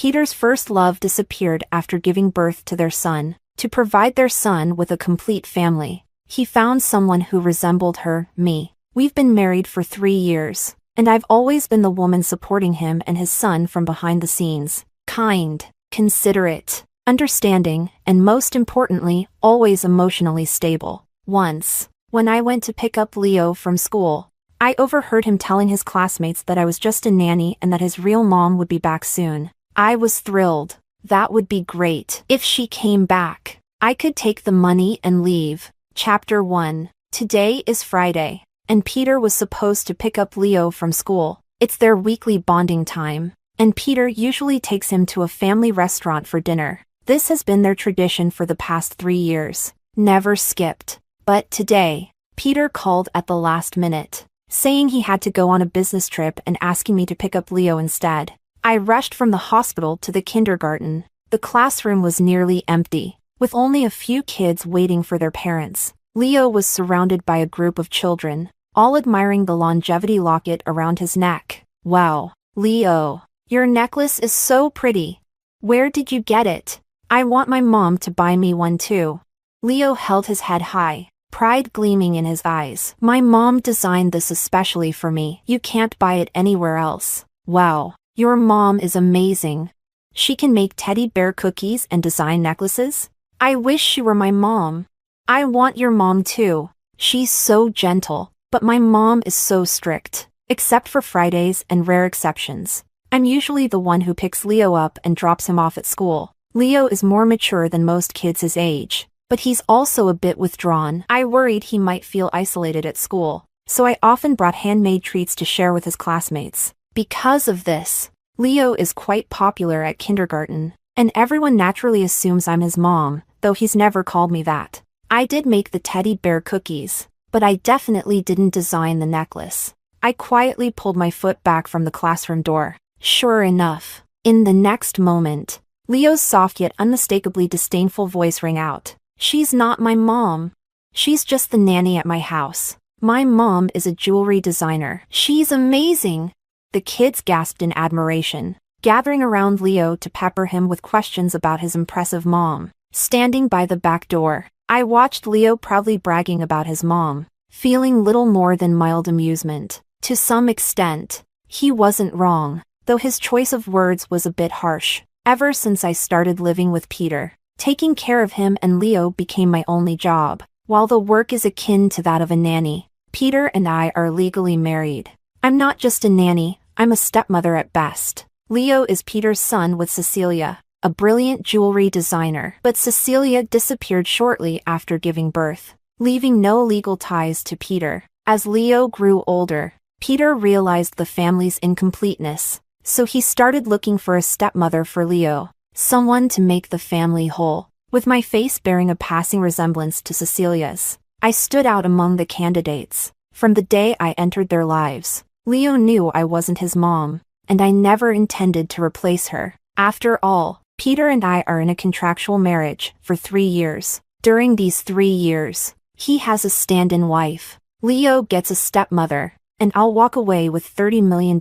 Peter's first love disappeared after giving birth to their son. To provide their son with a complete family, he found someone who resembled her, me. We've been married for 3 years, and I've always been the woman supporting him and his son from behind the scenes. Kind, considerate, understanding, and most importantly, always emotionally stable. Once, when I went to pick up Leo from school, I overheard him telling his classmates that I was just a nanny and that his real mom would be back soon. I was thrilled. That would be great. If she came back, I could take the money and leave. Chapter 1. Today is Friday, and Peter was supposed to pick up Leo from school. It's their weekly bonding time, and Peter usually takes him to a family restaurant for dinner. This has been their tradition for the past 3 years. Never skipped. But today, Peter called at the last minute, saying he had to go on a business trip and asking me to pick up Leo instead. I rushed from the hospital to the kindergarten. The classroom was nearly empty, with only a few kids waiting for their parents. Leo was surrounded by a group of children, all admiring the longevity locket around his neck. Wow, Leo, your necklace is so pretty. Where did you get it? I want my mom to buy me one too. Leo held his head high, pride gleaming in his eyes. My mom designed this especially for me. You can't buy it anywhere else. Wow. Your mom is amazing. She can make teddy bear cookies and design necklaces. I wish she were my mom. I want your mom too. She's so gentle, but my mom is so strict. Except for Fridays and rare exceptions. I'm usually the one who picks Leo up and drops him off at school. Leo is more mature than most kids his age, but he's also a bit withdrawn. I worried he might feel isolated at school, so I often brought handmade treats to share with his classmates. Because of this, Leo is quite popular at kindergarten, and everyone naturally assumes I'm his mom, though he's never called me that. I did make the teddy bear cookies, but I definitely didn't design the necklace. I quietly pulled my foot back from the classroom door. Sure enough, in the next moment, Leo's soft yet unmistakably disdainful voice rang out. She's not my mom. She's just the nanny at my house. My mom is a jewelry designer. She's amazing. The kids gasped in admiration, gathering around Leo to pepper him with questions about his impressive mom. Standing by the back door, I watched Leo proudly bragging about his mom, feeling little more than mild amusement. To some extent, he wasn't wrong, though his choice of words was a bit harsh. Ever since I started living with Peter, taking care of him and Leo became my only job. While the work is akin to that of a nanny, Peter and I are legally married. I'm not just a nanny, I'm a stepmother at best. Leo is Peter's son with Cecilia, a brilliant jewelry designer. But Cecilia disappeared shortly after giving birth, leaving no legal ties to Peter. As Leo grew older, Peter realized the family's incompleteness, so he started looking for a stepmother for Leo, someone to make the family whole. With my face bearing a passing resemblance to Cecilia's, I stood out among the candidates. From the day I entered their lives, Leo knew I wasn't his mom, and I never intended to replace her. After all, Peter and I are in a contractual marriage for 3 years. During these 3 years, he has a stand-in wife. Leo gets a stepmother, and I'll walk away with $30 million.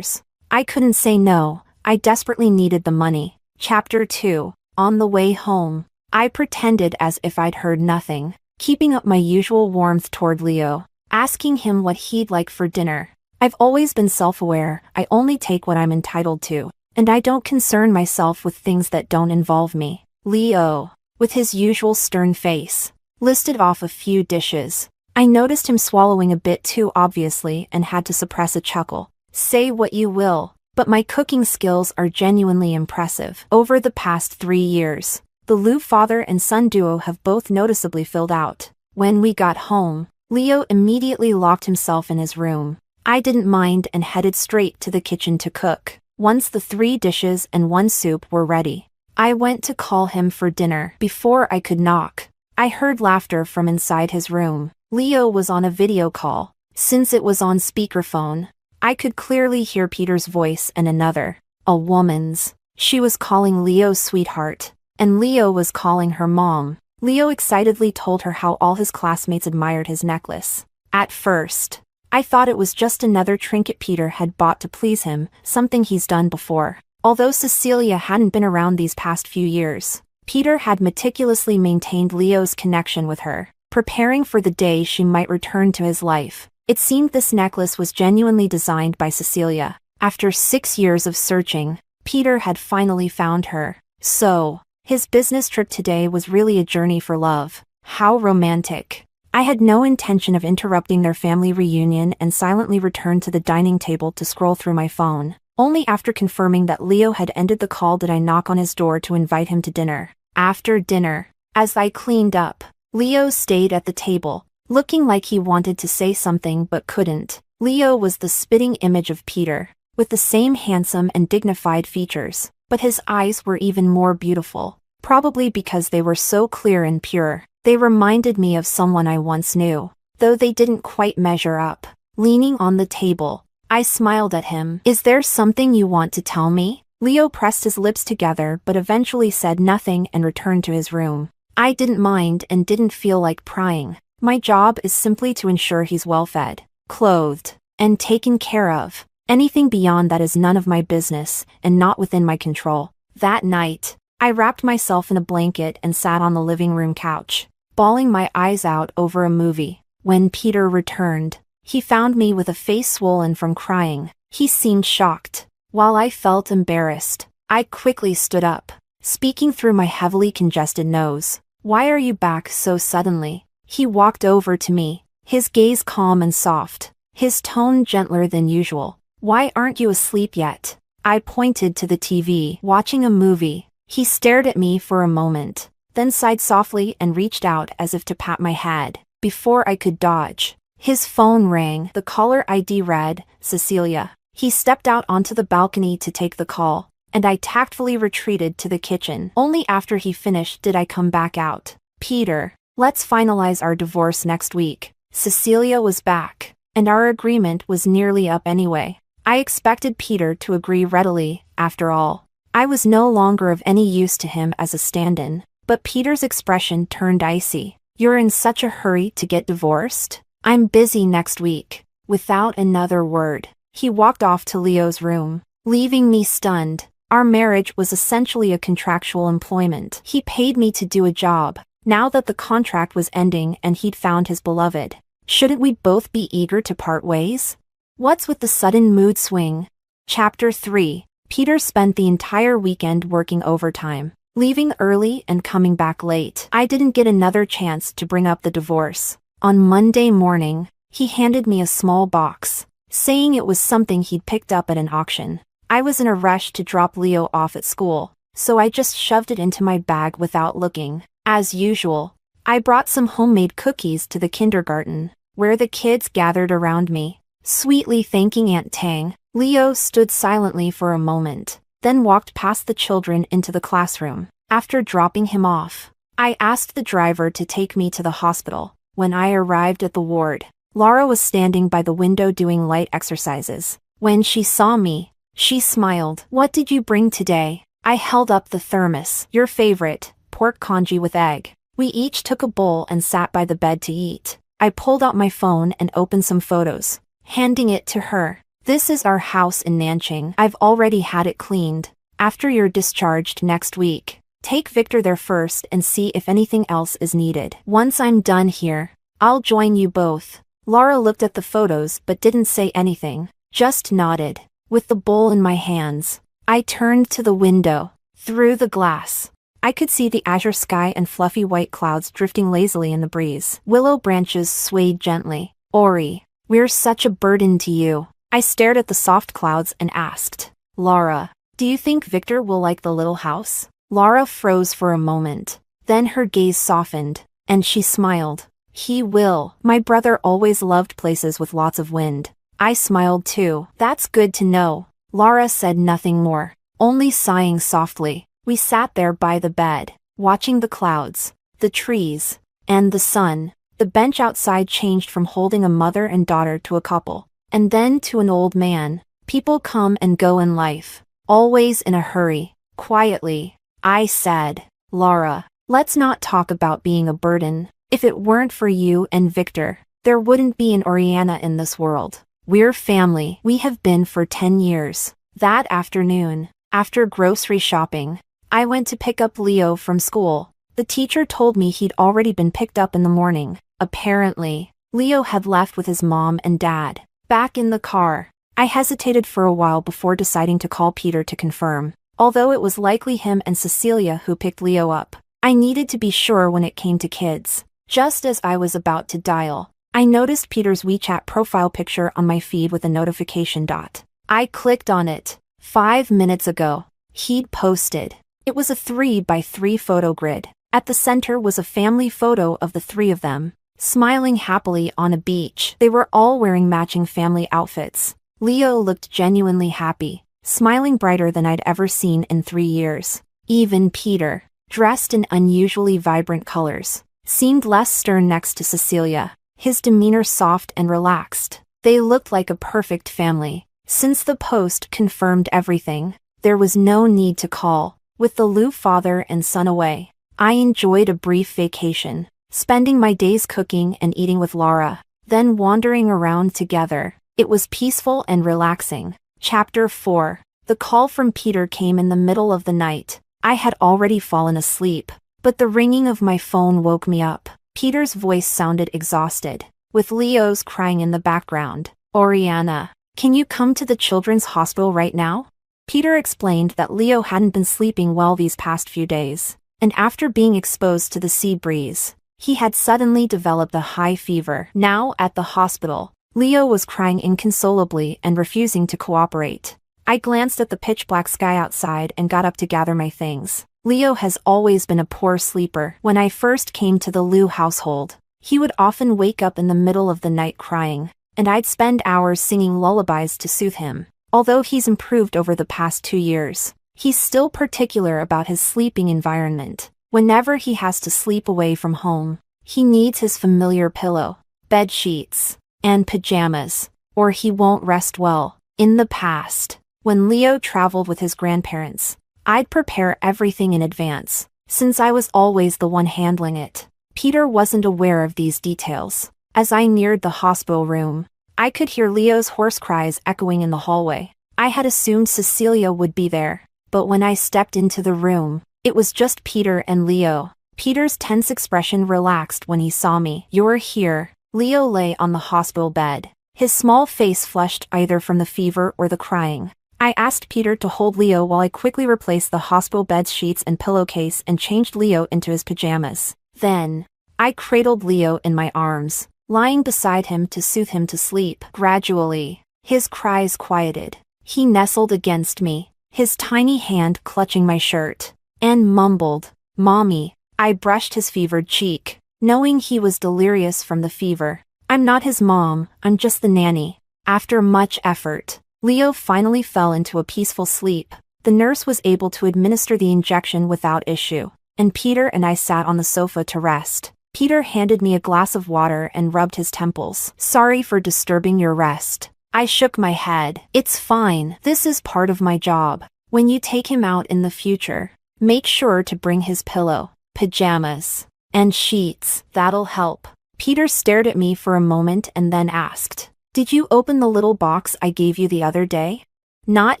I couldn't say no, I desperately needed the money. Chapter 2. On the way home, I pretended as if I'd heard nothing, keeping up my usual warmth toward Leo, asking him what he'd like for dinner. I've always been self-aware. I only take what I'm entitled to, and I don't concern myself with things that don't involve me. Leo, with his usual stern face, listed off a few dishes. I noticed him swallowing a bit too obviously and had to suppress a chuckle. Say what you will, but my cooking skills are genuinely impressive. Over the past 3 years, the Liu father and son duo have both noticeably filled out. When we got home, Leo immediately locked himself in his room. I didn't mind and headed straight to the kitchen to cook. Once the 3 dishes and 1 soup were ready, I went to call him for dinner. Before I could knock, I heard laughter from inside his room. Leo was on a video call. Since it was on speakerphone, I could clearly hear Peter's voice and another, a woman's. She was calling Leo sweetheart, and Leo was calling her mom. Leo excitedly told her how all his classmates admired his necklace. At first, I thought it was just another trinket Peter had bought to please him, something he's done before. Although Cecilia hadn't been around these past few years, Peter had meticulously maintained Leo's connection with her, preparing for the day she might return to his life. It seemed this necklace was genuinely designed by Cecilia. After 6 years of searching, Peter had finally found her. So, his business trip today was really a journey for love. How romantic. I had no intention of interrupting their family reunion and silently returned to the dining table to scroll through my phone. Only after confirming that Leo had ended the call did I knock on his door to invite him to dinner. After dinner, as I cleaned up, Leo stayed at the table, looking like he wanted to say something but couldn't. Leo was the spitting image of Peter, with the same handsome and dignified features, but his eyes were even more beautiful, probably because they were so clear and pure. They reminded me of someone I once knew, though they didn't quite measure up. Leaning on the table, I smiled at him. "Is there something you want to tell me?" Leo pressed his lips together but eventually said nothing and returned to his room. I didn't mind and didn't feel like prying. My job is simply to ensure he's well-fed, clothed, and taken care of. Anything beyond that is none of my business and not within my control. That night, I wrapped myself in a blanket and sat on the living room couch, bawling my eyes out over a movie. When Peter returned, he found me with a face swollen from crying. He seemed shocked. While I felt embarrassed, I quickly stood up, speaking through my heavily congested nose. "Why are you back so suddenly?" He walked over to me, his gaze calm and soft, his tone gentler than usual. "Why aren't you asleep yet?" I pointed to the TV, watching a movie. He stared at me for a moment, then sighed softly and reached out as if to pat my head. Before I could dodge, his phone rang. The caller ID read, "Cecilia." He stepped out onto the balcony to take the call, and I tactfully retreated to the kitchen. Only after he finished did I come back out. "Peter, let's finalize our divorce next week." Cecilia was back, and our agreement was nearly up anyway. I expected Peter to agree readily, after all. I was no longer of any use to him as a stand-in, but Peter's expression turned icy. "You're in such a hurry to get divorced? I'm busy next week." Without another word, he walked off to Leo's room, leaving me stunned. Our marriage was essentially a contractual employment. He paid me to do a job. Now that the contract was ending and he'd found his beloved, shouldn't we both be eager to part ways? What's with the sudden mood swing? Chapter 3. Peter spent the entire weekend working overtime, leaving early and coming back late. I didn't get another chance to bring up the divorce. On Monday morning, he handed me a small box, saying it was something he'd picked up at an auction. I was in a rush to drop Leo off at school, so I just shoved it into my bag without looking. As usual, I brought some homemade cookies to the kindergarten, where the kids gathered around me, sweetly thanking Aunt Tang. Leo stood silently for a moment, then walked past the children into the classroom. After dropping him off, I asked the driver to take me to the hospital. When I arrived at the ward, Laura was standing by the window doing light exercises. When she saw me, she smiled. "What did you bring today?" I held up the thermos. "Your favorite, pork congee with egg." We each took a bowl and sat by the bed to eat. I pulled out my phone and opened some photos, handing it to her. "This is our house in Nanching. I've already had it cleaned. After you're discharged next week, take Victor there first and see if anything else is needed. Once I'm done here, I'll join you both." Laura looked at the photos but didn't say anything, just nodded. With the bowl in my hands, I turned to the window. Through the glass, I could see the azure sky and fluffy white clouds drifting lazily in the breeze. Willow branches swayed gently. "Ori, we're such a burden to you." I stared at the soft clouds and asked, "Laura, do you think Victor will like the little house?" Laura froze for a moment. Then her gaze softened, and she smiled. "He will. My brother always loved places with lots of wind." I smiled too. "That's good to know." Laura said nothing more, only sighing softly. We sat there by the bed, watching the clouds, the trees, and the sun. The bench outside changed from holding a mother and daughter to a couple, and then to an old man. People come and go in life, always in a hurry. Quietly, I said, "Laura, let's not talk about being a burden. If it weren't for you and Victor, there wouldn't be an Oriana in this world. We're family. We have been for 10 years. That afternoon, After grocery shopping, I went to pick up Leo from school. The teacher told me he'd already been picked up in the morning. Apparently, Leo had left with his mom and dad. Back in the car, I hesitated for a while before deciding to call Peter to confirm. Although it was likely him and Cecilia who picked Leo up, I needed to be sure when it came to kids. Just as I was about to dial, I noticed Peter's WeChat profile picture on my feed with a notification dot. I clicked on it. 5 minutes ago, he'd posted. It was a 3x3 photo grid. At the center was a family photo of the three of them, smiling happily on a beach. They were all wearing matching family outfits. Leo looked genuinely happy, smiling brighter than I'd ever seen in 3 years. Even Peter, dressed in unusually vibrant colors, seemed less stern next to Cecilia, his demeanor soft and relaxed. They looked like a perfect family. Since the post confirmed everything, there was no need to call. With the Liu father and son away, I enjoyed a brief vacation, spending my days cooking and eating with Laura, then wandering around together. It was peaceful and relaxing. Chapter 4. The call from Peter came in the middle of the night. I had already fallen asleep, but the ringing of my phone woke me up. Peter's voice sounded exhausted, with Leo's crying in the background. "Oriana, can you come to the children's hospital right now?" Peter explained that Leo hadn't been sleeping well these past few days, and after being exposed to the sea breeze, he had suddenly developed a high fever. Now at the hospital, Leo was crying inconsolably and refusing to cooperate. I glanced at the pitch-black sky outside and got up to gather my things. Leo has always been a poor sleeper. When I first came to the Liu household, he would often wake up in the middle of the night crying, and I'd spend hours singing lullabies to soothe him. Although he's improved over the past 2 years, he's still particular about his sleeping environment. Whenever he has to sleep away from home, he needs his familiar pillow, bed sheets, and pajamas, or he won't rest well. In the past, when Leo traveled with his grandparents, I'd prepare everything in advance, since I was always the one handling it. Peter wasn't aware of these details. As I neared the hospital room, I could hear Leo's hoarse cries echoing in the hallway. I had assumed Cecilia would be there, but when I stepped into the room, it was just Peter and Leo. Peter's tense expression relaxed when he saw me. "You're here." Leo lay on the hospital bed, his small face flushed either from the fever or the crying. I asked Peter to hold Leo while I quickly replaced the hospital bed sheets and pillowcase and changed Leo into his pajamas. Then, I cradled Leo in my arms, lying beside him to soothe him to sleep. Gradually, his cries quieted. He nestled against me, his tiny hand clutching my shirt, and mumbled, "Mommy." I brushed his fevered cheek, knowing he was delirious from the fever. "I'm not his mom, I'm just the nanny." After much effort, Leo finally fell into a peaceful sleep. The nurse was able to administer the injection without issue, and Peter and I sat on the sofa to rest. Peter handed me a glass of water and rubbed his temples. "Sorry for disturbing your rest." I shook my head. "It's fine. This is part of my job. When you take him out in the future, make sure to bring his pillow, pajamas, and sheets. That'll help." Peter stared at me for a moment and then asked, "Did you open the little box I gave you the other day?" "Not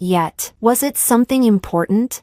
yet." "Was it something important?"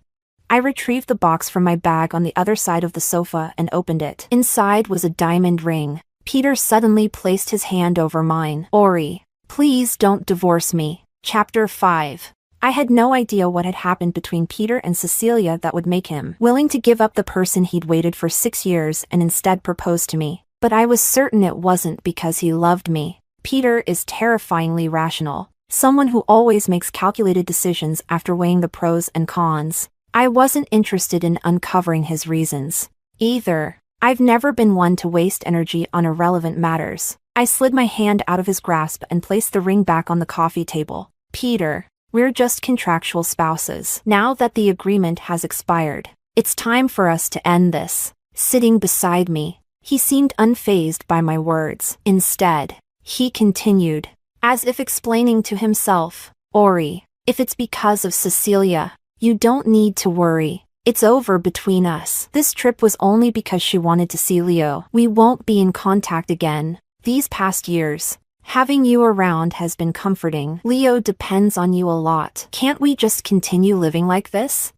I retrieved the box from my bag on the other side of the sofa and opened it. Inside was a diamond ring. Peter suddenly placed his hand over mine. "Ori, please don't divorce me." Chapter 5. I had no idea what had happened between Peter and Cecilia that would make him willing to give up the person he'd waited for 6 years and instead propose to me. But I was certain it wasn't because he loved me. Peter is terrifyingly rational, someone who always makes calculated decisions after weighing the pros and cons. I wasn't interested in uncovering his reasons, either. I've never been one to waste energy on irrelevant matters. I slid my hand out of his grasp and placed the ring back on the coffee table. "Peter, we're just contractual spouses. Now that the agreement has expired, it's time for us to end this." Sitting beside me, he seemed unfazed by my words. Instead, he continued, as if explaining to himself, "Ori, if it's because of Cecilia, you don't need to worry. It's over between us. This trip was only because she wanted to see Leo. We won't be in contact again." These past years, Having you around has been comforting. Leo depends on you a lot. Can't we just continue living like this?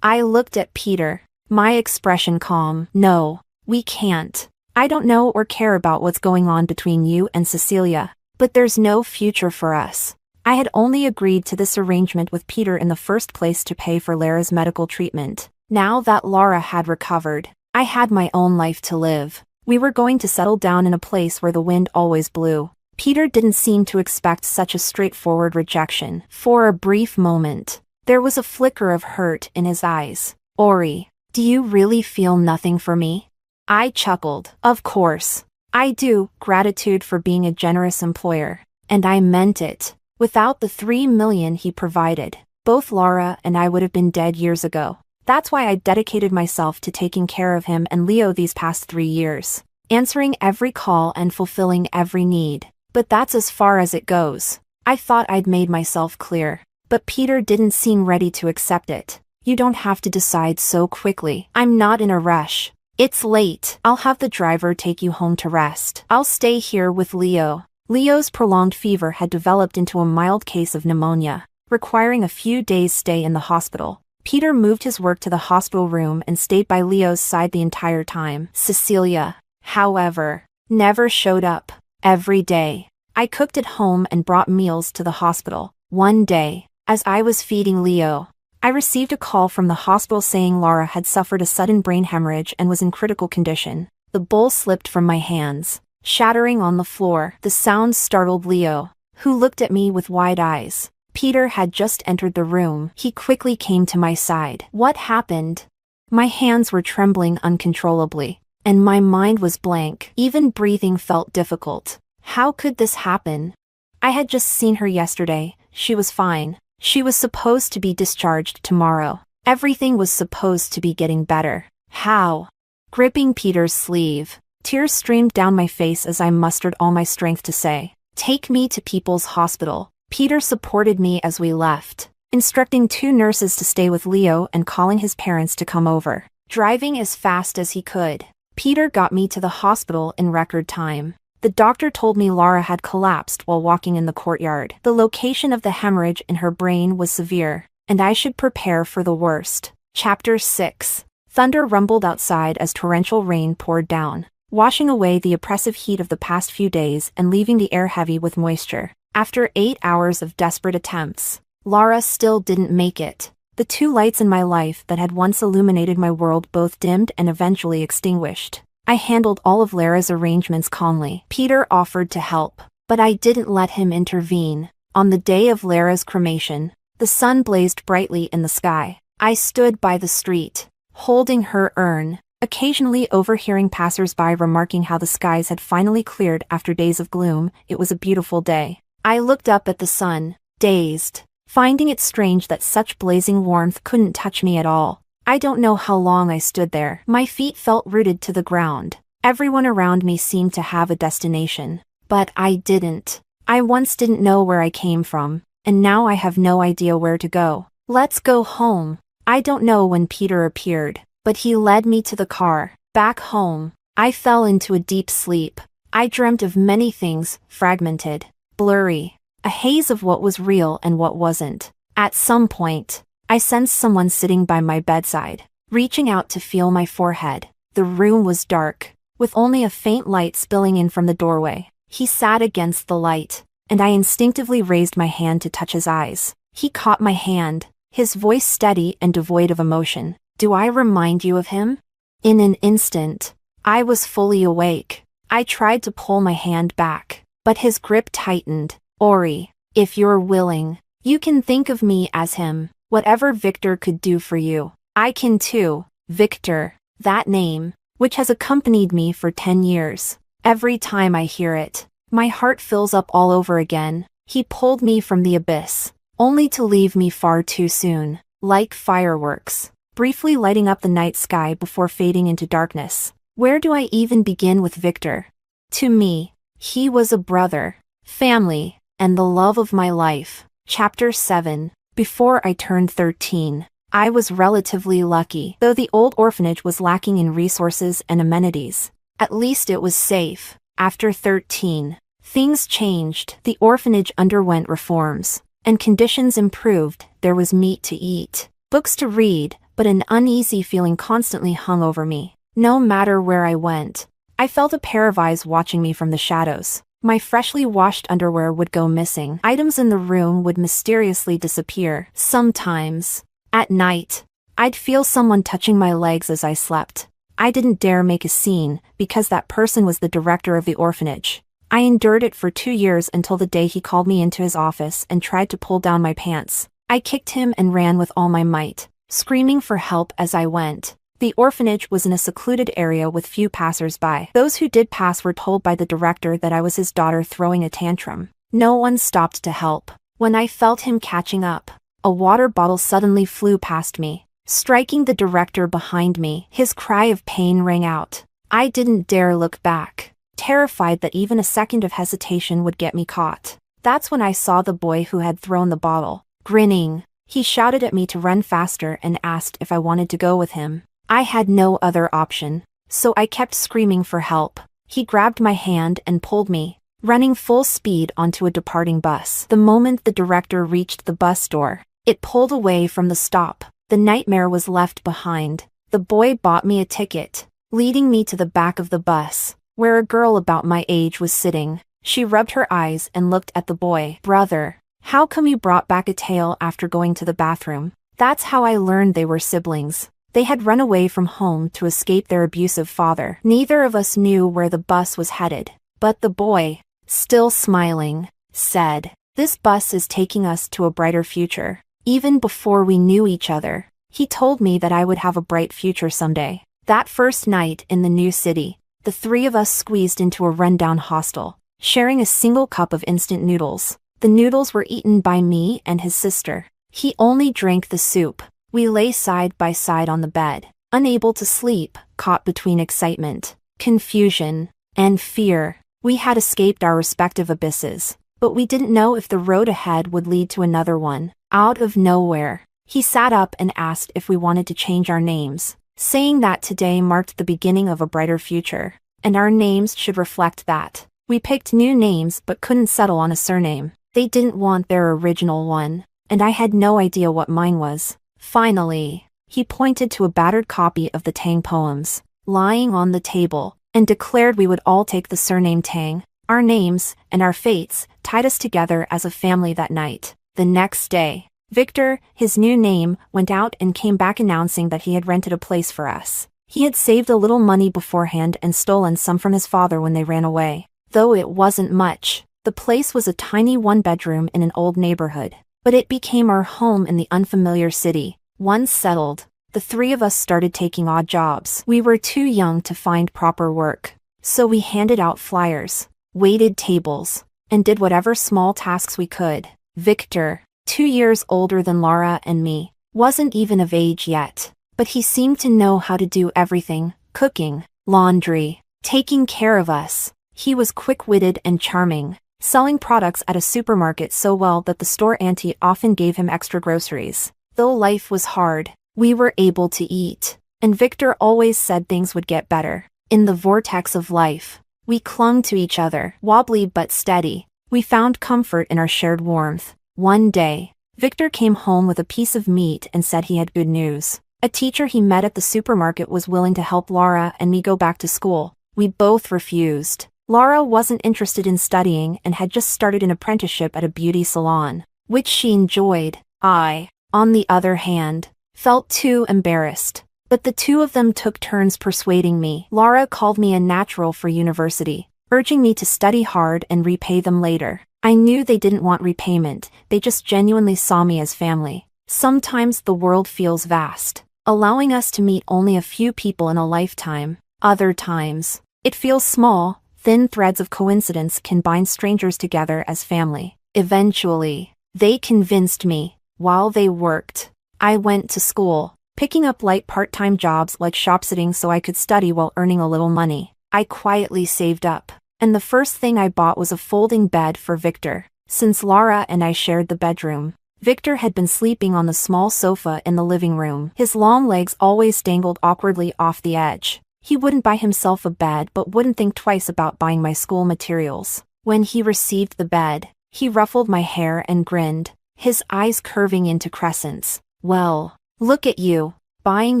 I looked at Peter, my expression calm. No, we can't. I don't know or care about what's going on between you and Cecilia, but there's no future for us. I had only agreed to this arrangement with Peter in the first place to pay for Lara's medical treatment. Now that Lara had recovered, I had my own life to live. We were going to settle down in a place where the wind always blew. Peter didn't seem to expect such a straightforward rejection. For a brief moment, there was a flicker of hurt in his eyes. Ori, do you really feel nothing for me? I chuckled. Of course. I do. Gratitude for being a generous employer. And I meant it. Without the $3 million he provided, both Lara and I would have been dead years ago. That's why I dedicated myself to taking care of him and Leo these past 3 years, answering every call and fulfilling every need. But that's as far as it goes. I thought I'd made myself clear, but Peter didn't seem ready to accept it. You don't have to decide so quickly. I'm not in a rush. It's late. I'll have the driver take you home to rest. I'll stay here with Leo. Leo's prolonged fever had developed into a mild case of pneumonia, requiring a few days' stay in the hospital. Peter moved his work to the hospital room and stayed by Leo's side the entire time. Cecilia, however, never showed up. Every day, I cooked at home and brought meals to the hospital. One day, as I was feeding Leo, I received a call from the hospital saying Lara had suffered a sudden brain hemorrhage and was in critical condition. The bowl slipped from my hands, shattering on the floor. The sound startled Leo, who looked at me with wide eyes. Peter had just entered the room. He quickly came to my side. What happened? My hands were trembling uncontrollably, and my mind was blank. Even breathing felt difficult. How could this happen? I had just seen her yesterday. She was fine. She was supposed to be discharged tomorrow. Everything was supposed to be getting better. How? Gripping Peter's sleeve, tears streamed down my face as I mustered all my strength to say, "Take me to People's Hospital." Peter supported me as we left, instructing 2 nurses to stay with Leo and calling his parents to come over. Driving as fast as he could, Peter got me to the hospital in record time. The doctor told me Lara had collapsed while walking in the courtyard. The location of the hemorrhage in her brain was severe, and I should prepare for the worst. Chapter 6. Thunder rumbled outside as torrential rain poured down, washing away the oppressive heat of the past few days and leaving the air heavy with moisture. After 8 hours of desperate attempts, Lara still didn't make it. The 2 lights in my life that had once illuminated my world both dimmed and eventually extinguished. I handled all of Lara's arrangements calmly. Peter offered to help, but I didn't let him intervene. On the day of Lara's cremation, the sun blazed brightly in the sky. I stood by the street, holding her urn, occasionally overhearing passers-by remarking how the skies had finally cleared after days of gloom. It was a beautiful day. I looked up at the sun, dazed, finding it strange that such blazing warmth couldn't touch me at all. I don't know how long I stood there. My feet felt rooted to the ground. Everyone around me seemed to have a destination, but I didn't. I once didn't know where I came from, and now I have no idea where to go. Let's go home. I don't know when Peter appeared, but he led me to the car. Back home, I fell into a deep sleep. I dreamt of many things, fragmented, blurry, a haze of what was real and what wasn't. At some point, I sensed someone sitting by my bedside, reaching out to feel my forehead. The room was dark, with only a faint light spilling in from the doorway. He sat against the light, and I instinctively raised my hand to touch his eyes. He caught my hand, his voice steady and devoid of emotion. "Do I remind you of him?" In an instant, I was fully awake. I tried to pull my hand back, but his grip tightened. "Ori, if you're willing, you can think of me as him. Whatever Victor could do for you, I can too." Victor, that name, which has accompanied me for 10 years. Every time I hear it, my heart fills up all over again. He pulled me from the abyss, only to leave me far too soon, like fireworks, briefly lighting up the night sky before fading into darkness. Where do I even begin with Victor? To me, he was a brother, family, and the love of my life. Chapter 7. Before I turned 13, I was relatively lucky. Though the old orphanage was lacking in resources and amenities, at least it was safe. After 13, Things changed. The orphanage underwent reforms, and conditions improved. There was meat to eat, books to read, but an uneasy feeling constantly hung over me. No matter where I went, I felt a pair of eyes watching me from the shadows. My freshly washed underwear would go missing. Items in the room would mysteriously disappear. Sometimes, at night, I'd feel someone touching my legs as I slept. I didn't dare make a scene, because that person was the director of the orphanage. I endured it for 2 years until the day he called me into his office and tried to pull down my pants. I kicked him and ran with all my might, screaming for help as I went. The orphanage was in a secluded area with few passers-by. Those who did pass were told by the director that I was his daughter throwing a tantrum. No one stopped to help. When I felt him catching up, a water bottle suddenly flew past me, striking the director behind me. His cry of pain rang out. I didn't dare look back, terrified that even a second of hesitation would get me caught. That's when I saw the boy who had thrown the bottle. Grinning, he shouted at me to run faster and asked if I wanted to go with him. I had no other option, so I kept screaming for help. He grabbed my hand and pulled me, running full speed onto a departing bus. The moment the director reached the bus door, it pulled away from the stop. The nightmare was left behind. The boy bought me a ticket, leading me to the back of the bus, where a girl about my age was sitting. She rubbed her eyes and looked at the boy. Brother, how come you brought back a tail after going to the bathroom? That's how I learned they were siblings. They had run away from home to escape their abusive father. Neither of us knew where the bus was headed, but the boy, still smiling, said, "This bus is taking us to a brighter future." Even before we knew each other, he told me that I would have a bright future someday. That first night in the new city, the three of us squeezed into a rundown hostel, sharing a single cup of instant noodles. The noodles were eaten by me and his sister. He only drank the soup. We lay side by side on the bed, unable to sleep, caught between excitement, confusion, and fear. We had escaped our respective abysses, but we didn't know if the road ahead would lead to another one. Out of nowhere, he sat up and asked if we wanted to change our names, saying that today marked the beginning of a brighter future, and our names should reflect that. We picked new names but couldn't settle on a surname. They didn't want their original one, and I had no idea what mine was. Finally, he pointed to a battered copy of the Tang poems, lying on the table, and declared we would all take the surname Tang. Our names, and our fates, tied us together as a family that night. The next day, Victor, his new name, went out and came back announcing that he had rented a place for us. He had saved a little money beforehand and stolen some from his father when they ran away. Though it wasn't much, the place was a tiny one-bedroom in an old neighborhood. But it became our home in the unfamiliar city. Once settled, the three of us started taking odd jobs. We were too young to find proper work, so we handed out flyers, waited tables, and did whatever small tasks we could. Victor, 2 years older than Laura and me, wasn't even of age yet, but he seemed to know how to do everything: cooking, laundry, taking care of us. He was quick-witted and charming, selling products at a supermarket so well that the store auntie often gave him extra groceries. Though life was hard, we were able to eat, and Victor always said things would get better. In the vortex of life, we clung to each other, wobbly but steady. We found comfort in our shared warmth. One day, Victor came home with a piece of meat and said he had good news. A teacher he met at the supermarket was willing to help Laura and me go back to school. We both refused. Laura wasn't interested in studying and had just started an apprenticeship at a beauty salon, which she enjoyed. I, on the other hand, felt too embarrassed. But the two of them took turns persuading me. Laura called me a natural for university, urging me to study hard and repay them later. I knew they didn't want repayment, they just genuinely saw me as family. Sometimes the world feels vast, allowing us to meet only a few people in a lifetime. Other times, it feels small. Thin threads of coincidence can bind strangers together as family. Eventually, they convinced me. While they worked, I went to school, picking up light part-time jobs like shop-sitting so I could study while earning a little money. I quietly saved up, and the first thing I bought was a folding bed for Victor. Since Laura and I shared the bedroom, Victor had been sleeping on the small sofa in the living room. His long legs always dangled awkwardly off the edge. He wouldn't buy himself a bed but wouldn't think twice about buying my school materials. When he received the bed, he ruffled my hair and grinned, his eyes curving into crescents. Well, look at you, buying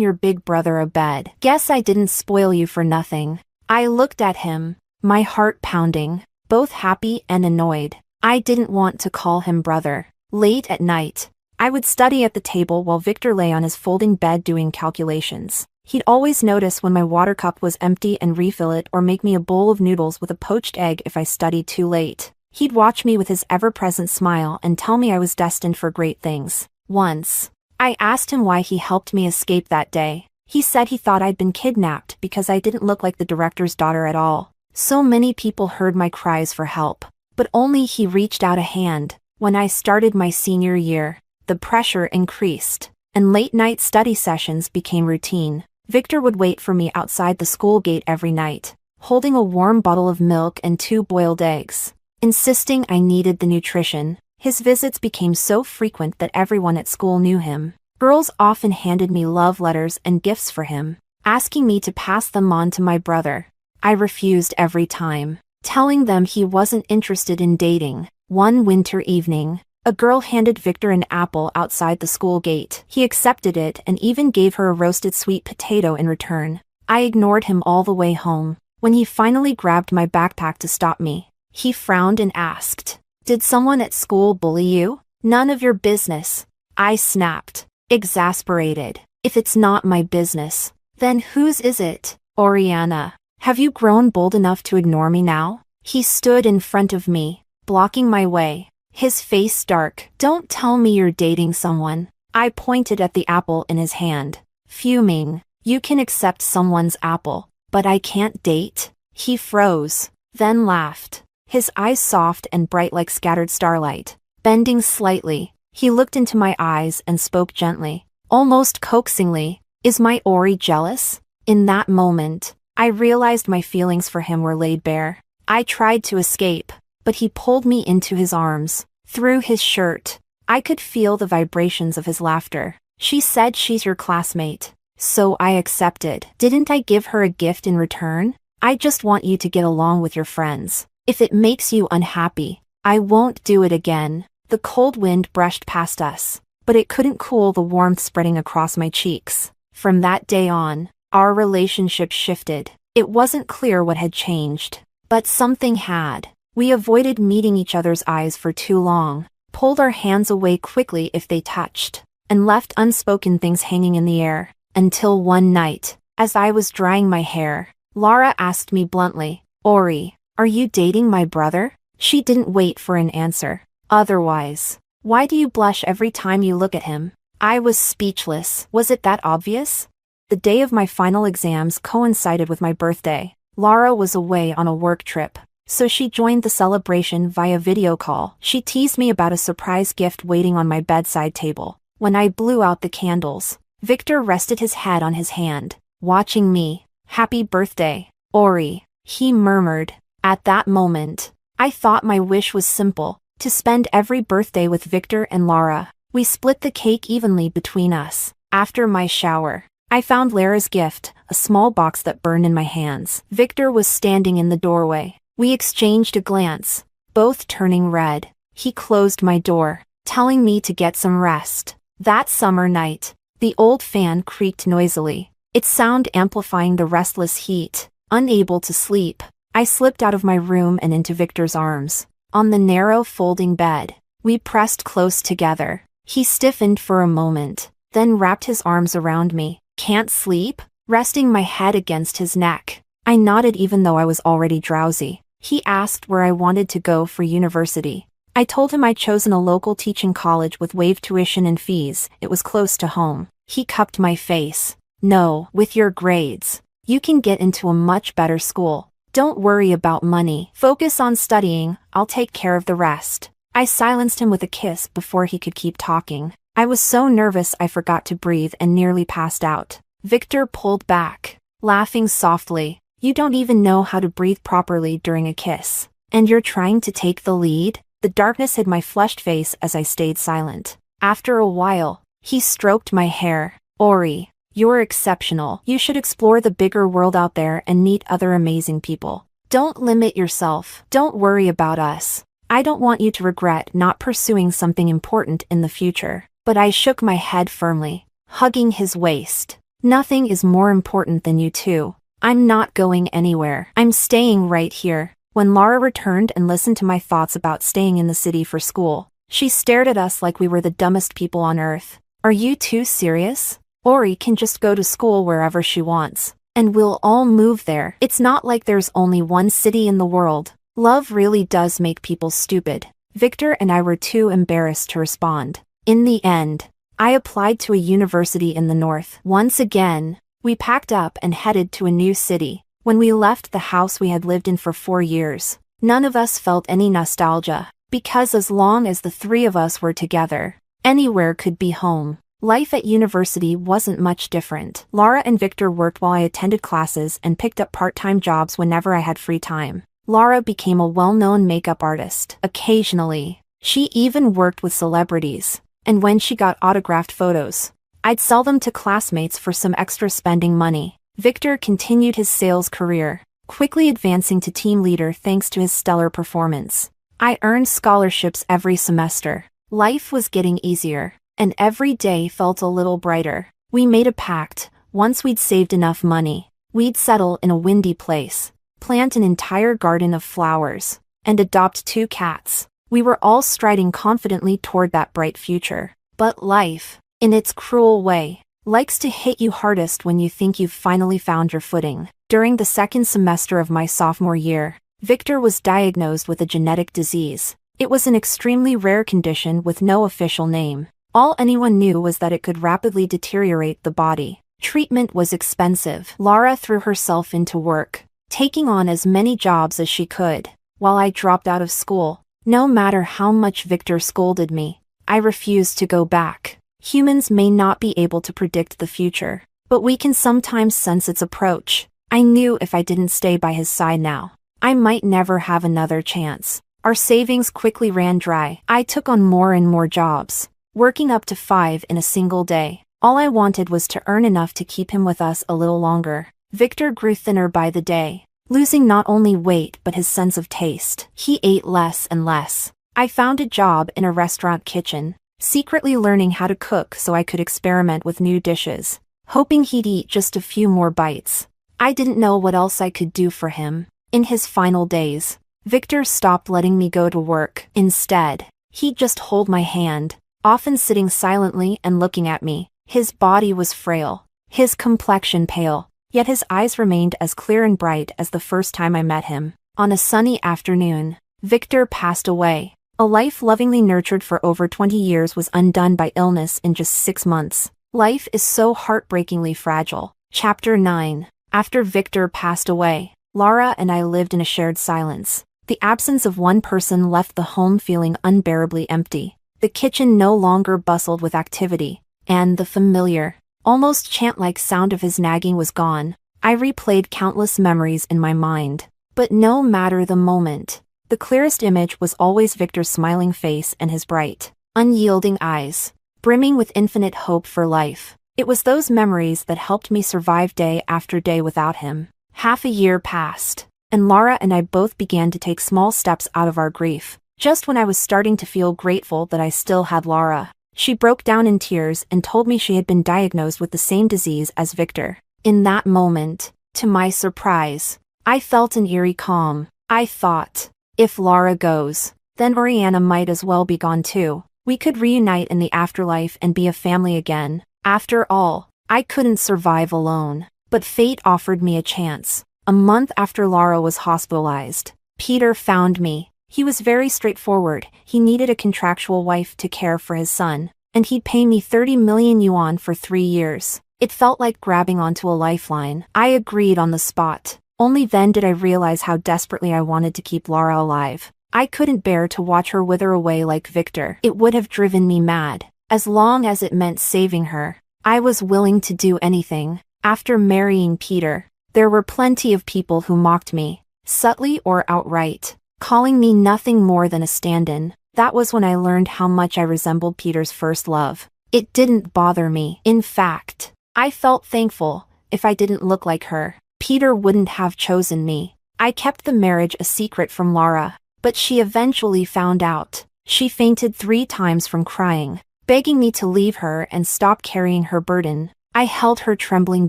your big brother a bed. Guess I didn't spoil you for nothing. I looked at him, my heart pounding, both happy and annoyed. I didn't want to call him brother. Late at night, I would study at the table while Victor lay on his folding bed doing calculations. He'd always notice when my water cup was empty and refill it, or make me a bowl of noodles with a poached egg if I studied too late. He'd watch me with his ever-present smile and tell me I was destined for great things. Once, I asked him why he helped me escape that day. He said he thought I'd been kidnapped because I didn't look like the director's daughter at all. So many people heard my cries for help, but only he reached out a hand. When I started my senior year, the pressure increased, and late-night study sessions became routine. Victor would wait for me outside the school gate every night, holding a warm bottle of milk and 2 boiled eggs, insisting I needed the nutrition. His visits became so frequent that everyone at school knew him. Girls often handed me love letters and gifts for him, asking me to pass them on to my brother. I refused every time, telling them he wasn't interested in dating. One winter evening, a girl handed Victor an apple outside the school gate. He accepted it and even gave her a roasted sweet potato in return. I ignored him all the way home. When he finally grabbed my backpack to stop me, he frowned and asked, "Did someone at school bully you?" "None of your business," I snapped, exasperated. "If it's not my business, then whose is it?" "Oriana, have you grown bold enough to ignore me now?" He stood in front of me, blocking my way, his face dark. "Don't tell me you're dating someone." I pointed at the apple in his hand, fuming. "You can accept someone's apple, but I can't date?" He froze, then laughed, his eyes soft and bright like scattered starlight. Bending slightly, he looked into my eyes and spoke gently, almost coaxingly. "Is my Ori jealous?" In that moment, I realized my feelings for him were laid bare. I tried to escape, but he pulled me into his arms, through his shirt. I could feel the vibrations of his laughter. "She said she's your classmate, so I accepted." "Didn't I give her a gift in return?" "I just want you to get along with your friends. If it makes you unhappy, I won't do it again." The cold wind brushed past us, but it couldn't cool the warmth spreading across my cheeks. From that day on, our relationship shifted. It wasn't clear what had changed, but something had. We avoided meeting each other's eyes for too long, pulled our hands away quickly if they touched, and left unspoken things hanging in the air. Until one night, as I was drying my hair, Lara asked me bluntly, "Ori, are you dating my brother?" She didn't wait for an answer. "Otherwise, why do you blush every time you look at him?" I was speechless. Was it that obvious? The day of my final exams coincided with my birthday. Lara was away on a work trip, so she joined the celebration via video call. She teased me about a surprise gift waiting on my bedside table. When I blew out the candles, Victor rested his head on his hand, watching me. "Happy birthday, Ori," he murmured. At that moment, I thought my wish was simple, to spend every birthday with Victor and Lara. We split the cake evenly between us. After my shower, I found Lara's gift, a small box that burned in my hands. Victor was standing in the doorway. We exchanged a glance, both turning red. He closed my door, telling me to get some rest. That summer night, the old fan creaked noisily, its sound amplifying the restless heat. Unable to sleep, I slipped out of my room and into Victor's arms. On the narrow folding bed, we pressed close together. He stiffened for a moment, then wrapped his arms around me. "Can't sleep?" Resting my head against his neck, I nodded even though I was already drowsy. He asked where I wanted to go for university. I told him I'd chosen a local teaching college with waived tuition and fees. It was close to home. He cupped my face. "No, with your grades, you can get into a much better school. Don't worry about money. Focus on studying, I'll take care of the rest." I silenced him with a kiss before he could keep talking. I was so nervous I forgot to breathe and nearly passed out. Victor pulled back, laughing softly. "You don't even know how to breathe properly during a kiss. And you're trying to take the lead?" The darkness hid my flushed face as I stayed silent. After a while, he stroked my hair. "Ori, you're exceptional. You should explore the bigger world out there and meet other amazing people. Don't limit yourself. Don't worry about us. I don't want you to regret not pursuing something important in the future. But I shook my head firmly, hugging his waist. Nothing is more important than you two. I'm not going anywhere. I'm staying right here. When Lara returned and listened to my thoughts about staying in the city for school, she stared at us like we were the dumbest people on earth. Are you two serious? Ori can just go to school wherever she wants, and we'll all move there. It's not like there's only one city in the world. Love really does make people stupid. Victor and I were too embarrassed to respond. In the end, I applied to a university in the north. Once again, we packed up and headed to a new city. When we left the house we had lived in for 4 years, none of us felt any nostalgia, because as long as the three of us were together, anywhere could be home. Life at university wasn't much different. Lara and Victor worked while I attended classes and picked up part-time jobs whenever I had free time. Lara became a well-known makeup artist. Occasionally, she even worked with celebrities. And when she got autographed photos, I'd sell them to classmates for some extra spending money. Victor continued his sales career, quickly advancing to team leader thanks to his stellar performance. I earned scholarships every semester. Life was getting easier, and every day felt a little brighter. We made a pact. Once we'd saved enough money, we'd settle in a windy place, plant an entire garden of flowers, and adopt 2 cats. We were all striding confidently toward that bright future. But life, in its cruel way, likes to hit you hardest when you think you've finally found your footing. During the second semester of my sophomore year, Victor was diagnosed with a genetic disease. It was an extremely rare condition with no official name. All anyone knew was that it could rapidly deteriorate the body. Treatment was expensive. Lara threw herself into work, taking on as many jobs as she could, while I dropped out of school. No matter how much Victor scolded me, I refused to go back. Humans may not be able to predict the future, but we can sometimes sense its approach. I knew if I didn't stay by his side now, I might never have another chance. Our savings quickly ran dry. I took on more and more jobs, working up to 5 in a single day. All I wanted was to earn enough to keep him with us a little longer. Victor grew thinner by the day, losing not only weight but his sense of taste. He ate less and less. I found a job in a restaurant kitchen, secretly learning how to cook so I could experiment with new dishes, hoping he'd eat just a few more bites. I didn't know what else I could do for him. In his final days, Victor stopped letting me go to work. Instead, he'd just hold my hand, often sitting silently and looking at me. His body was frail, his complexion pale, yet his eyes remained as clear and bright as the first time I met him. On a sunny afternoon, Victor passed away. A life lovingly nurtured for over 20 years was undone by illness in just 6 months. Life is so heartbreakingly fragile. Chapter 9. After Victor passed away, Lara and I lived in a shared silence. The absence of one person left the home feeling unbearably empty. The kitchen no longer bustled with activity, and the familiar, almost chant-like sound of his nagging was gone. I replayed countless memories in my mind. But no matter the moment, the clearest image was always Victor's smiling face and his bright, unyielding eyes, brimming with infinite hope for life. It was those memories that helped me survive day after day without him. Half a year passed, and Lara and I both began to take small steps out of our grief. Just when I was starting to feel grateful that I still had Lara, she broke down in tears and told me she had been diagnosed with the same disease as Victor. In that moment, to my surprise, I felt an eerie calm. I thought, if Lara goes, then Oriana might as well be gone too. We could reunite in the afterlife and be a family again. After all, I couldn't survive alone. But fate offered me a chance. A month after Lara was hospitalized, Peter found me. He was very straightforward. He needed a contractual wife to care for his son, and he'd pay me 30 million yuan for 3 years. It felt like grabbing onto a lifeline. I agreed on the spot. Only then did I realize how desperately I wanted to keep Lara alive. I couldn't bear to watch her wither away like Victor. It would have driven me mad. As long as it meant saving her, I was willing to do anything. After marrying Peter, there were plenty of people who mocked me, subtly or outright, calling me nothing more than a stand-in. That was when I learned how much I resembled Peter's first love. It didn't bother me. In fact, I felt thankful. If I didn't look like her, Peter wouldn't have chosen me. I kept the marriage a secret from Lara, but she eventually found out. She fainted 3 times from crying, begging me to leave her and stop carrying her burden. I held her trembling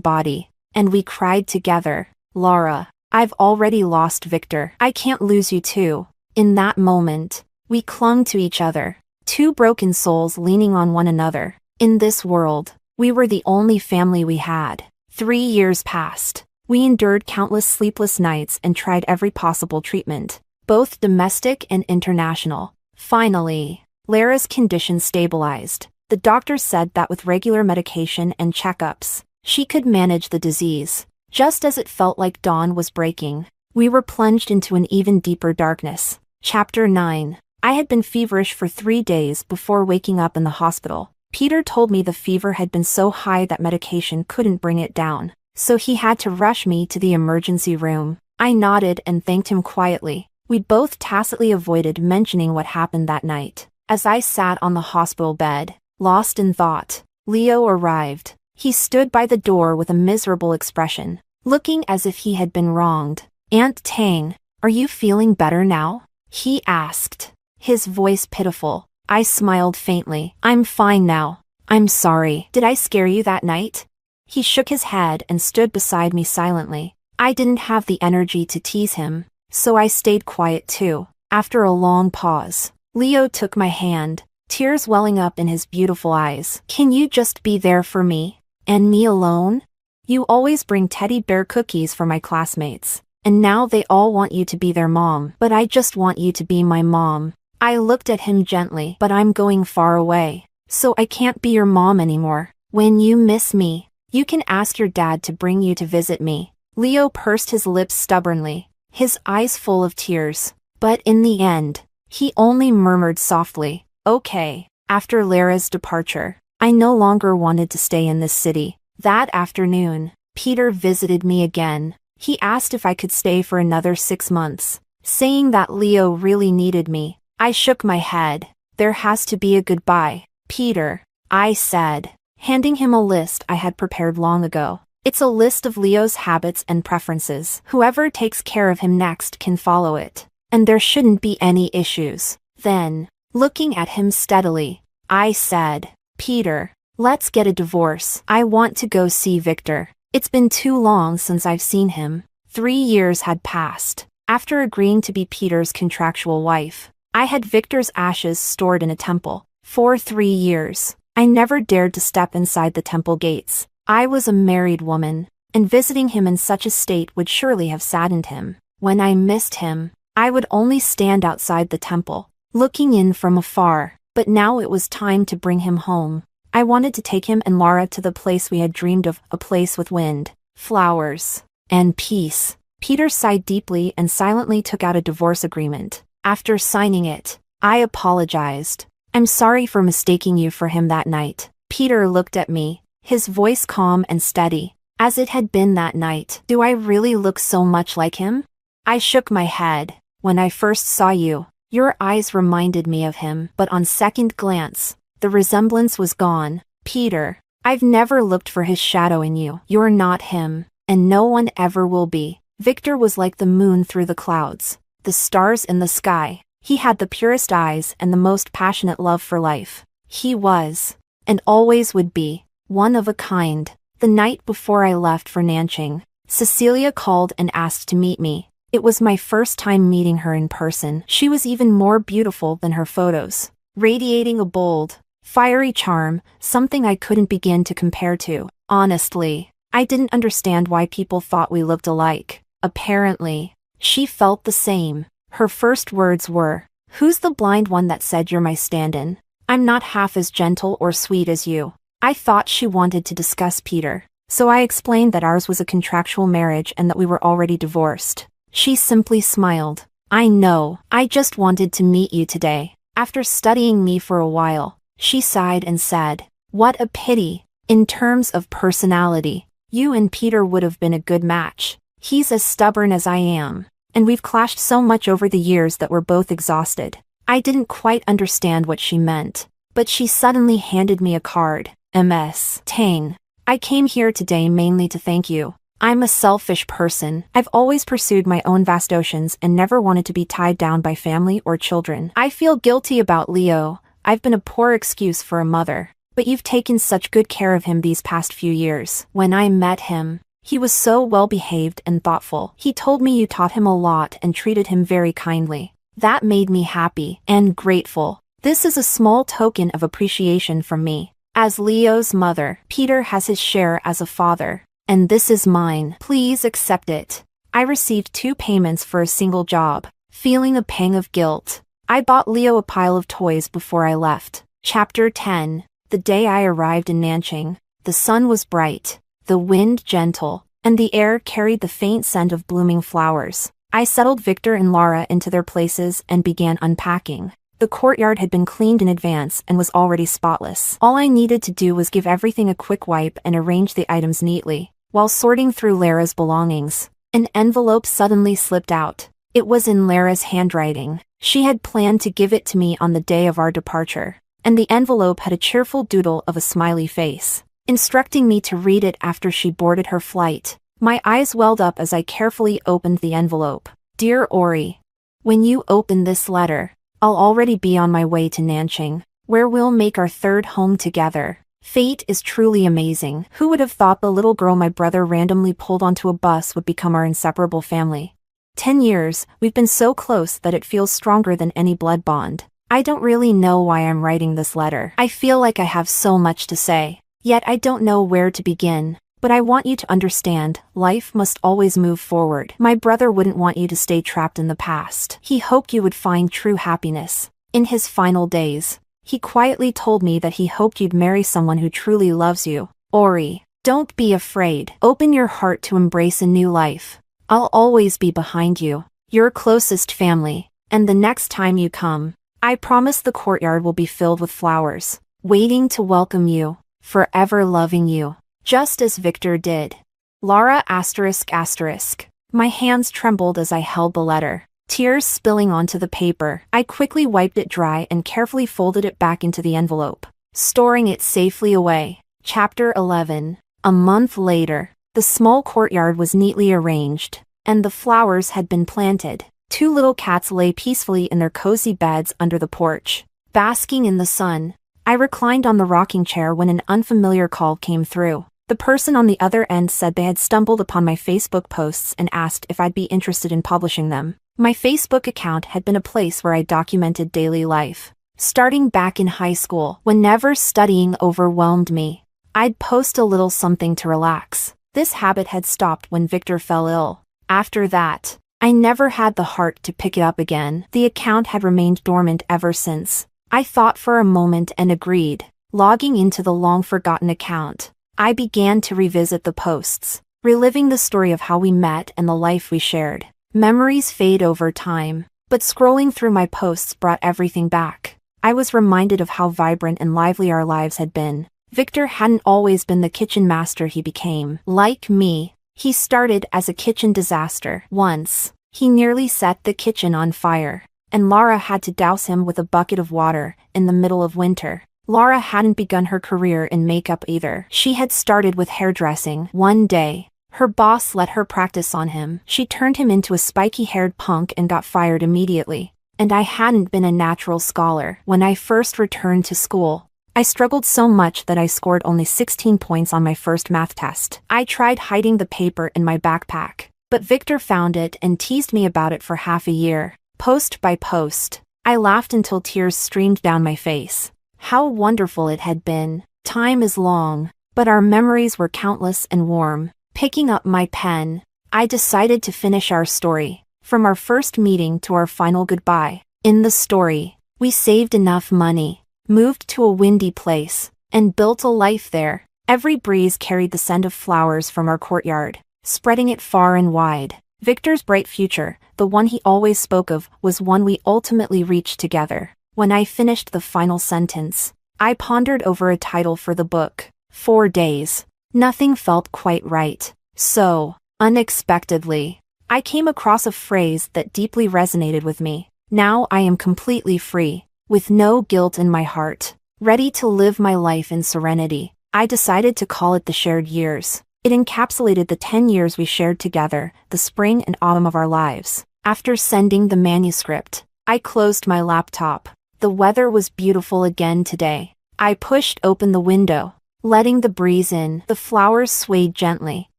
body, and we cried together. Lara, I've already lost Victor. I can't lose you too. In that moment, we clung to each other, 2 broken souls leaning on one another. In this world, we were the only family we had. 3 years passed. We endured countless sleepless nights and tried every possible treatment, both domestic and international. Finally, Lara's condition stabilized. The doctor said that with regular medication and checkups, she could manage the disease. Just as it felt like dawn was breaking, we were plunged into an even deeper darkness. Chapter 9. I had been feverish for 3 days before waking up in the hospital. Peter told me the fever had been so high that medication couldn't bring it down, so he had to rush me to the emergency room. I nodded and thanked him quietly. We both tacitly avoided mentioning what happened that night. As I sat on the hospital bed, lost in thought, Leo arrived. He stood by the door with a miserable expression, looking as if he had been wronged. "Aunt Tang, are you feeling better now?" he asked, his voice pitiful. I smiled faintly. "I'm fine now. I'm sorry. Did I scare you that night?" He shook his head and stood beside me silently. I didn't have the energy to tease him, so I stayed quiet too. After a long pause, Leo took my hand, tears welling up in his beautiful eyes. "Can you just be there for me? And me alone? You always bring teddy bear cookies for my classmates, and now they all want you to be their mom. But I just want you to be my mom." I looked at him gently. "But I'm going far away, so I can't be your mom anymore. When you miss me, you can ask your dad to bring you to visit me." Leo pursed his lips stubbornly, his eyes full of tears. But in the end, he only murmured softly, "Okay." After Lara's departure, I no longer wanted to stay in this city. That afternoon, Peter visited me again. He asked if I could stay for another 6 months, saying that Leo really needed me. I shook my head. "There has to be a goodbye, Peter," I said, handing him a list I had prepared long ago. "It's a list of Leo's habits and preferences. Whoever takes care of him next can follow it, and there shouldn't be any issues." Then, looking at him steadily, I said, "Peter, let's get a divorce. I want to go see Victor. It's been too long since I've seen him." 3 years had passed. After agreeing to be Peter's contractual wife, I had Victor's ashes stored in a temple. For 3 years, I never dared to step inside the temple gates. I was a married woman, and visiting him in such a state would surely have saddened him. When I missed him, I would only stand outside the temple, looking in from afar. But now it was time to bring him home. I wanted to take him and Lara to the place we had dreamed of, a place with wind, flowers, and peace. Peter sighed deeply and silently took out a divorce agreement. After signing it, I apologized. "I'm sorry for mistaking you for him that night." Peter looked at me, his voice calm and steady, as it had been that night. "Do I really look so much like him?" I shook my head. "When I first saw you, your eyes reminded me of him, but on second glance, the resemblance was gone." "Peter, I've never looked for his shadow in you. You're not him, and no one ever will be." Victor was like the moon through the clouds, the stars in the sky. He had the purest eyes and the most passionate love for life. He was, and always would be, one of a kind. The night before I left for Nanching, Cecilia called and asked to meet me. It was my first time meeting her in person. She was even more beautiful than her photos, radiating a bold, fiery charm, something I couldn't begin to compare to. Honestly, I didn't understand why people thought we looked alike. Apparently, she felt the same. Her first words were, "Who's the blind one that said you're my stand-in? I'm not half as gentle or sweet as you." I thought she wanted to discuss Peter, so I explained that ours was a contractual marriage and that we were already divorced. She simply smiled. "I know, I just wanted to meet you today." After studying me for a while, she sighed and said, "What a pity. In terms of personality, you and Peter would have been a good match. He's as stubborn as I am, and we've clashed so much over the years that we're both exhausted." I didn't quite understand what she meant, but she suddenly handed me a card. "Ms. Tang, I came here today mainly to thank you. I'm a selfish person. I've always pursued my own vast oceans and never wanted to be tied down by family or children. I feel guilty about Leo. I've been a poor excuse for a mother. But you've taken such good care of him these past few years. When I met him, he was so well-behaved and thoughtful. He told me you taught him a lot and treated him very kindly. That made me happy and grateful. This is a small token of appreciation from me. As Leo's mother, Peter has his share as a father. And this is mine. Please accept it. I received 2 payments for a single job. Feeling a pang of guilt, I bought Leo a pile of toys before I left. Chapter 10. The day I arrived in Nanching, the sun was bright, the wind gentle, and the air carried the faint scent of blooming flowers. I settled Victor and Lara into their places and began unpacking. The courtyard had been cleaned in advance and was already spotless. All I needed to do was give everything a quick wipe and arrange the items neatly. While sorting through Lara's belongings, an envelope suddenly slipped out. It was in Lara's handwriting. She had planned to give it to me on the day of our departure, and the envelope had a cheerful doodle of a smiley face, instructing me to read it after she boarded her flight. My eyes welled up as I carefully opened the envelope. Dear Ori, when you open this letter, I'll already be on my way to Nanching, where we'll make our 3rd home together. Fate is truly amazing. Who would have thought the little girl my brother randomly pulled onto a bus would become our inseparable family? 10 years, we've been so close that it feels stronger than any blood bond. I don't really know why I'm writing this letter. I feel like I have so much to say, yet I don't know where to begin. But I want you to understand, life must always move forward. My brother wouldn't want you to stay trapped in the past. He hoped you would find true happiness. In his final days, he quietly told me that he hoped you'd marry someone who truly loves you. Ori, don't be afraid. Open your heart to embrace a new life. I'll always be behind you, your closest family. And the next time you come, I promise the courtyard will be filled with flowers, waiting to welcome you, forever loving you, just as Victor did. Lara ***. My hands trembled as I held the letter. Tears spilling onto the paper. I quickly wiped it dry and carefully folded it back into the envelope, storing it safely away. Chapter 11. A month later, the small courtyard was neatly arranged, and the flowers had been planted. 2 little cats lay peacefully in their cozy beds under the porch, basking in the sun. I reclined on the rocking chair when an unfamiliar call came through. The person on the other end said they had stumbled upon my Facebook posts and asked if I'd be interested in publishing them. My Facebook account had been a place where I documented daily life. Starting back in high school, whenever studying overwhelmed me, I'd post a little something to relax. This habit had stopped when Victor fell ill. After that, I never had the heart to pick it up again. The account had remained dormant ever since. I thought for a moment and agreed. Logging into the long-forgotten account, I began to revisit the posts, reliving the story of how we met and the life we shared. Memories fade over time, but scrolling through my posts brought everything back. I was reminded of how vibrant and lively our lives had been. Victor hadn't always been the kitchen master he became. Like me, he started as a kitchen disaster. Once, he nearly set the kitchen on fire, and Lara had to douse him with a bucket of water in the middle of winter. Lara hadn't begun her career in makeup either. She had started with hairdressing. One day, her boss let her practice on him. She turned him into a spiky-haired punk and got fired immediately. And I hadn't been a natural scholar. When I first returned to school, I struggled so much that I scored only 16 points on my first math test. I tried hiding the paper in my backpack, but Victor found it and teased me about it for half a year. Post by post, I laughed until tears streamed down my face. How wonderful it had been. Time is long, but our memories were countless and warm. Picking up my pen, I decided to finish our story, from our first meeting to our final goodbye. In the story, we saved enough money, moved to a windy place, and built a life there. Every breeze carried the scent of flowers from our courtyard, spreading it far and wide. Victor's bright future, the one he always spoke of, was one we ultimately reached together. When I finished the final sentence, I pondered over a title for the book. 4 days. Nothing felt quite right. So, unexpectedly, I came across a phrase that deeply resonated with me. Now I am completely free, with no guilt in my heart, ready to live my life in serenity. I decided to call it the shared years. It encapsulated the 10 years we shared together, the spring and autumn of our lives. After sending the manuscript, I closed my laptop. The weather was beautiful again today. I pushed open the window, letting the breeze in. The flowers swayed gently,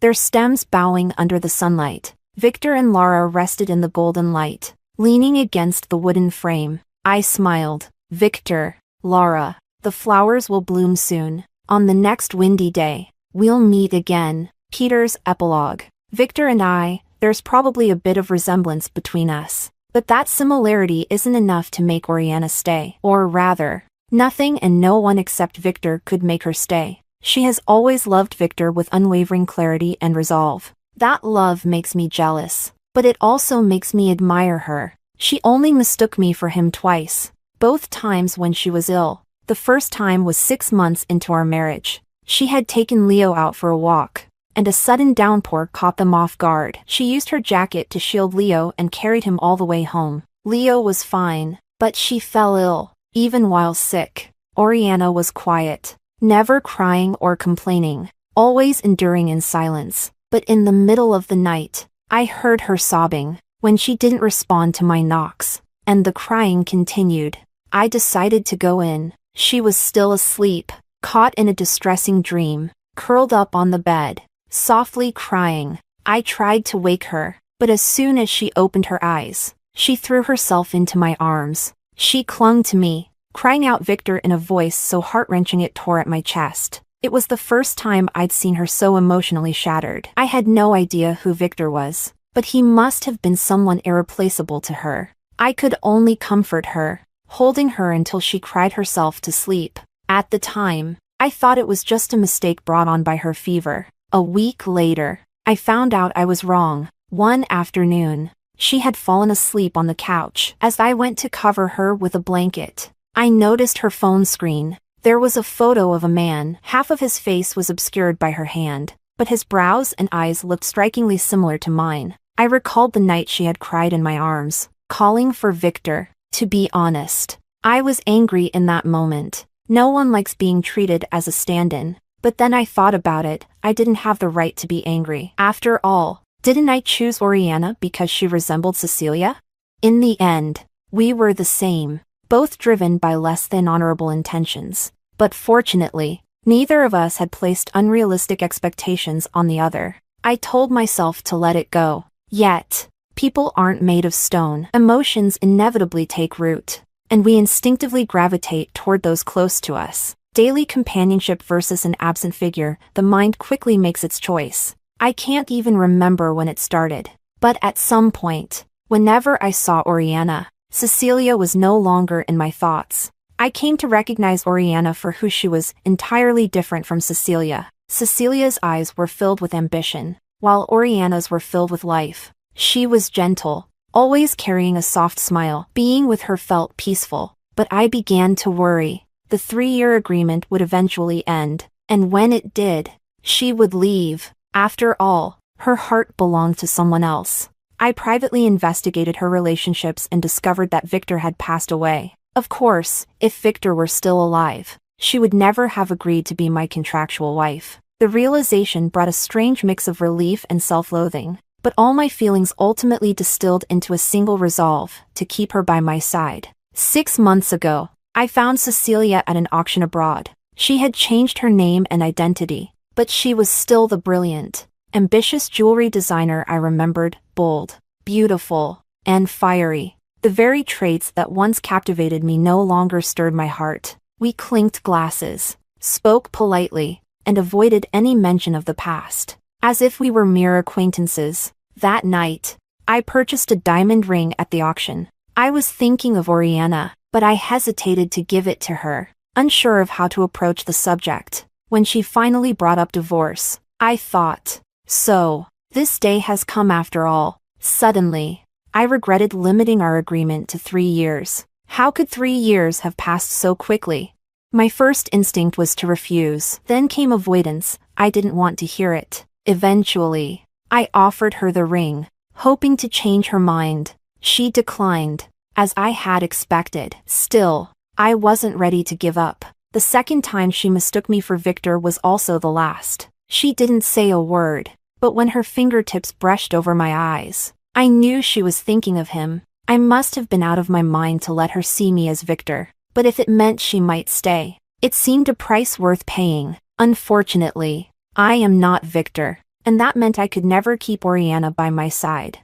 their stems bowing under the sunlight. Victor and Laura rested in the golden light, leaning against the wooden frame. I smiled. Victor, Laura, the flowers will bloom soon. On the next windy day, we'll meet again. Peter's epilogue. Victor and I, there's probably a bit of resemblance between us. But that similarity isn't enough to make Oriana stay. Or rather, nothing and no one except Victor could make her stay. She has always loved Victor with unwavering clarity and resolve. That love makes me jealous, but it also makes me admire her. She only mistook me for him twice, both times when she was ill. The first time was 6 months into our marriage. She had taken Leo out for a walk, and a sudden downpour caught them off guard. She used her jacket to shield Leo and carried him all the way home. Leo was fine, but she fell ill. Even while sick, Oriana was quiet, never crying or complaining, always enduring in silence. But in the middle of the night, I heard her sobbing when she didn't respond to my knocks, and the crying continued. I decided to go in. She was still asleep, caught in a distressing dream, curled up on the bed, softly crying. I tried to wake her, but as soon as she opened her eyes, she threw herself into my arms. She clung to me, crying out Victor in a voice so heart-wrenching it tore at my chest. It was the first time I'd seen her so emotionally shattered. I had no idea who Victor was, but he must have been someone irreplaceable to her. I could only comfort her, holding her until she cried herself to sleep. At the time, I thought it was just a mistake brought on by her fever. A week later, I found out I was wrong. One afternoon, she had fallen asleep on the couch. As I went to cover her with a blanket, I noticed her phone screen. There was a photo of a man. Half of his face was obscured by her hand, but his brows and eyes looked strikingly similar to mine. I recalled the night she had cried in my arms, calling for Victor. To be honest, I was angry in that moment. No one likes being treated as a stand-in. But then I thought about it, I didn't have the right to be angry. After all, didn't I choose Oriana because she resembled Cecilia? In the end, we were the same, both driven by less than honorable intentions. But fortunately, neither of us had placed unrealistic expectations on the other. I told myself to let it go. Yet, people aren't made of stone. Emotions inevitably take root, and we instinctively gravitate toward those close to us. Daily companionship versus an absent figure, the mind quickly makes its choice. I can't even remember when it started, but at some point, whenever I saw Oriana, Cecilia was no longer in my thoughts. I came to recognize Oriana for who she was, entirely different from Cecilia. Cecilia's eyes were filled with ambition, while Oriana's were filled with life. She was gentle, always carrying a soft smile. Being with her felt peaceful, but I began to worry. The 3-year agreement would eventually end, and when it did, she would leave. After all, her heart belonged to someone else. I privately investigated her relationships and discovered that Victor had passed away. Of course, if Victor were still alive, she would never have agreed to be my contractual wife. The realization brought a strange mix of relief and self-loathing, but all my feelings ultimately distilled into a single resolve: to keep her by my side. 6 months ago, I found Cecilia at an auction abroad. She had changed her name and identity, but she was still the brilliant, ambitious jewelry designer I remembered, bold, beautiful, and fiery. The very traits that once captivated me no longer stirred my heart. We clinked glasses, spoke politely, and avoided any mention of the past, as if we were mere acquaintances. That night, I purchased a diamond ring at the auction. I was thinking of Oriana, but I hesitated to give it to her, unsure of how to approach the subject. When she finally brought up divorce, I thought, so, this day has come after all. Suddenly, I regretted limiting our agreement to 3 years. How could 3 years have passed so quickly? My first instinct was to refuse. Then came avoidance. I didn't want to hear it. Eventually, I offered her the ring, hoping to change her mind. She declined, as I had expected. Still, I wasn't ready to give up. The second time she mistook me for Victor was also the last. She didn't say a word, but when her fingertips brushed over my eyes, I knew she was thinking of him. I must have been out of my mind to let her see me as Victor, but if it meant she might stay, it seemed a price worth paying. Unfortunately, I am not Victor, and that meant I could never keep Oriana by my side.